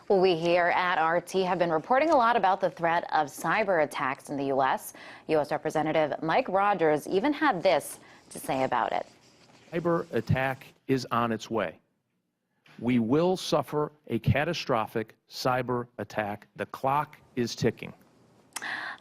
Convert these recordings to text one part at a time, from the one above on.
Well, we here at RT have been reporting a lot about the threat of cyber attacks in the U.S. U.S. Representative Mike Rogers even had this to say about it. Cyber attack is on its way. We will suffer a catastrophic cyber attack. The clock is ticking.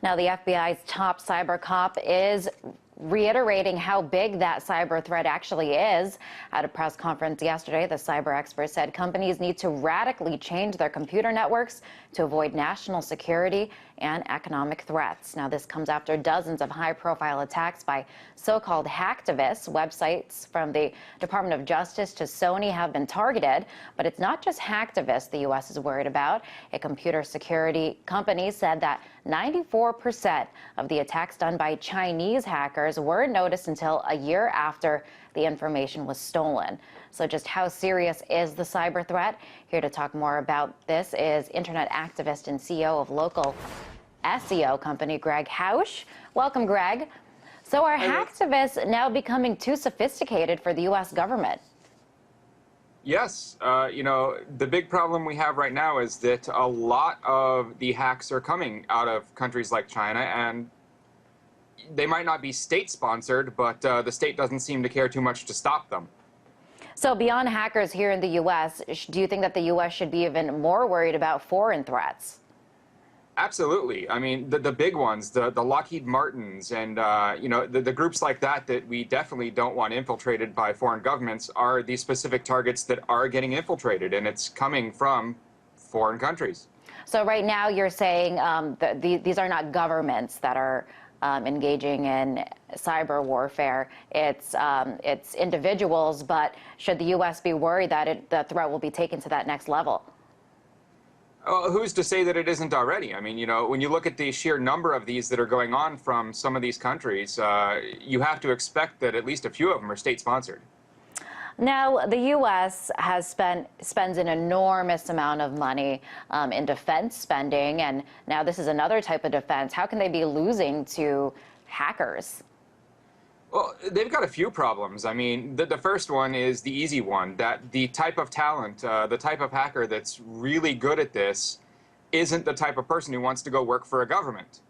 Now, the FBI's top cyber cop is reiterating how big that cyber threat actually is. At a press conference yesterday, the cyber expert said companies need to radically change their computer networks to avoid national security and economic threats. Now, this comes after dozens of high-profile attacks by so-called hacktivists. Websites from the Department of Justice to Sony have been targeted, but it's not just hacktivists the U.S. is worried about. A computer security company said that 94% of the attacks done by Chinese hackers weren't noticed until a year after the information was stolen. So just how serious is the cyber threat? Here to talk more about this is internet activist and CEO of local SEO company, Greg Hausch. Welcome, Greg. So are hacktivists now becoming too sophisticated for the U.S. government? Yes. The big problem we have right now is that a lot of the hacks are coming out of countries like China, and they might not be state-sponsored, but the state doesn't seem to care too much to stop them. So beyond hackers here in the U.S., do you think that the U.S. should be even more worried about foreign threats? Absolutely. I mean, the big ones, the Lockheed Martins and, the groups like that we definitely don't want infiltrated by foreign governments are the specific targets that are getting infiltrated, and it's coming from foreign countries. So right now you're saying that these are not governments that are engaging in cyber warfare. It's individuals, but should the U.S. be worried that the threat will be taken to that next level? Who's to say that it isn't already? I mean, when you look at the sheer number of these that are going on from some of these countries, you have to expect that at least a few of them are state-sponsored. Now, the U.S. spends an enormous amount of money in defense spending, and now this is another type of defense. How can they be losing to hackers? Well, they've got a few problems. I mean, the first one is the easy one, that the type of talent, the type of hacker that's really good at this isn't the type of person who wants to go work for a government.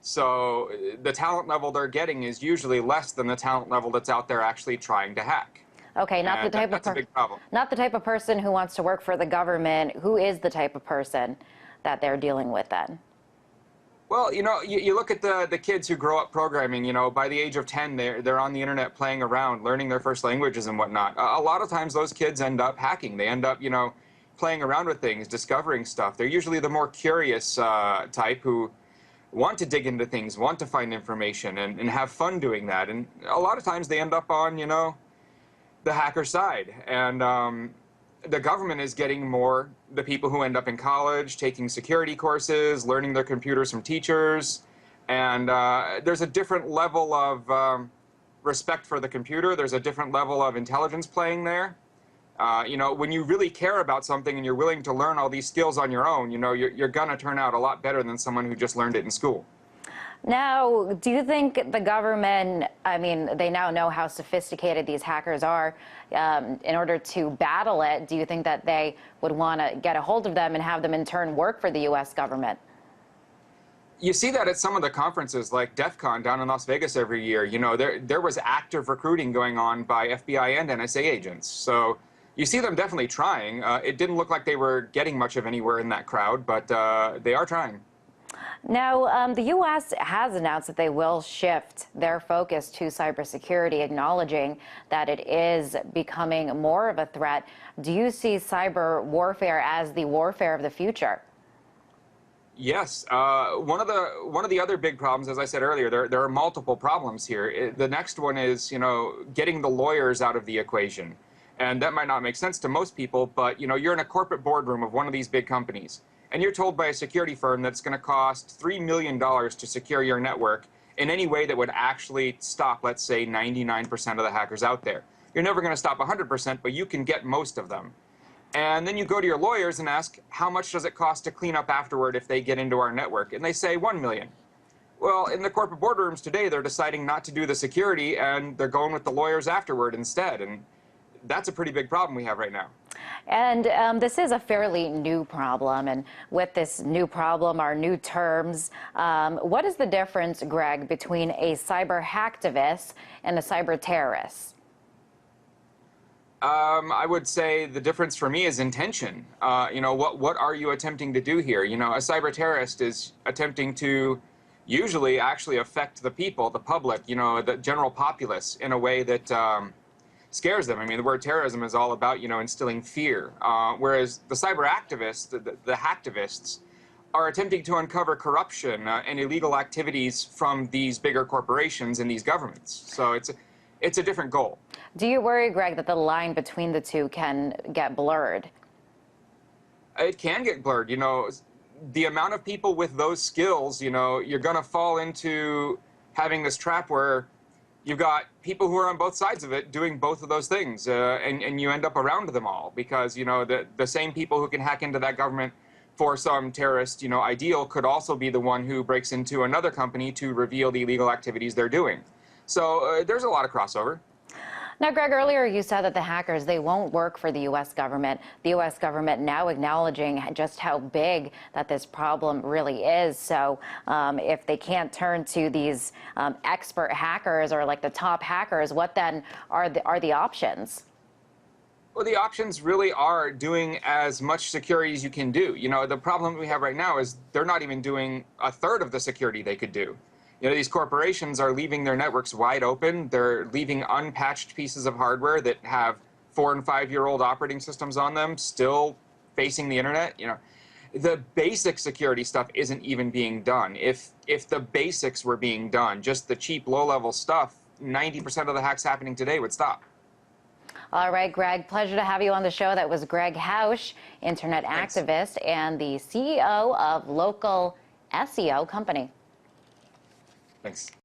So the talent level they're getting is usually less than the talent level that's out there actually trying to hack. Okay, that's a big problem. Not the type of person who wants to work for the government. Who is the type of person that they're dealing with then? Well, you look at the kids who grow up programming, by the age of 10, they're on the internet playing around, learning their first languages and whatnot. A lot of times those kids end up hacking. They end up, playing around with things, discovering stuff. They're usually the more curious type who want to dig into things, want to find information, and have fun doing that. And a lot of times they end up on, the hacker side. And the government is getting more the people who end up in college, taking security courses, learning their computers from teachers. And there's a different level of respect for the computer. There's a different level of intelligence playing there. When you really care about something and you're willing to learn all these skills on your own, you're going to turn out a lot better than someone who just learned it in school. Now, do you think the government, they now know how sophisticated these hackers are. In order to battle it, do you think that they would want to get a hold of them and have them in turn work for the U.S. government? You see that at some of the conferences like DEF CON down in Las Vegas every year. There was active recruiting going on by FBI and NSA agents. So you see them definitely trying. It didn't look like they were getting much of anywhere in that crowd, but they are trying. Now, the U.S. has announced that they will shift their focus to cybersecurity, acknowledging that it is becoming more of a threat. Do you see cyber warfare as the warfare of the future? Yes. One of the other big problems, as I said earlier, there are multiple problems here. The next one is, getting the lawyers out of the equation. And that might not make sense to most people, but, you're in a corporate boardroom of one of these big companies, and you're told by a security firm that it's going to cost $3 million to secure your network in any way that would actually stop, let's say, 99% of the hackers out there. You're never going to stop 100%, but you can get most of them. And then you go to your lawyers and ask, how much does it cost to clean up afterward if they get into our network? And they say $1 million. Well, in the corporate boardrooms today, they're deciding not to do the security, and they're going with the lawyers afterward instead. And that's a pretty big problem we have right now. And this is a fairly new problem. And with this new problem, our new terms, what is the difference, Greg, between a cyber hacktivist and a cyber terrorist? I would say the difference for me is intention. What are you attempting to do here? A cyber terrorist is attempting to usually actually affect the people, the public, the general populace in a way that scares them. I mean, the word terrorism is all about, instilling fear. Whereas the cyber activists, the hacktivists, are attempting to uncover corruption and illegal activities from these bigger corporations and these governments. So it's a different goal. Do you worry, Greg, that the line between the two can get blurred? It can get blurred. The amount of people with those skills, you're going to fall into having this trap where you've got people who are on both sides of it doing both of those things, and you end up around them all because, the same people who can hack into that government for some terrorist, ideal could also be the one who breaks into another company to reveal the illegal activities they're doing. So there's a lot of crossover. Now, Greg, earlier you said that the hackers, they won't work for the U.S. government. The U.S. government now acknowledging just how big that this problem really is. So if they can't turn to these expert hackers or like the top hackers, what then are the options? Well, the options really are doing as much security as you can do. The problem we have right now is they're not even doing a third of the security they could do. These corporations are leaving their networks wide open. They're leaving unpatched pieces of hardware that have 4- and 5-year-old operating systems on them still facing the internet. The basic security stuff isn't even being done. If the basics were being done, just the cheap, low-level stuff, 90% of the hacks happening today would stop. All right, Greg, pleasure to have you on the show. That was Greg Hausch, internet Thanks. activist and the CEO of Local SEO Company. Thanks.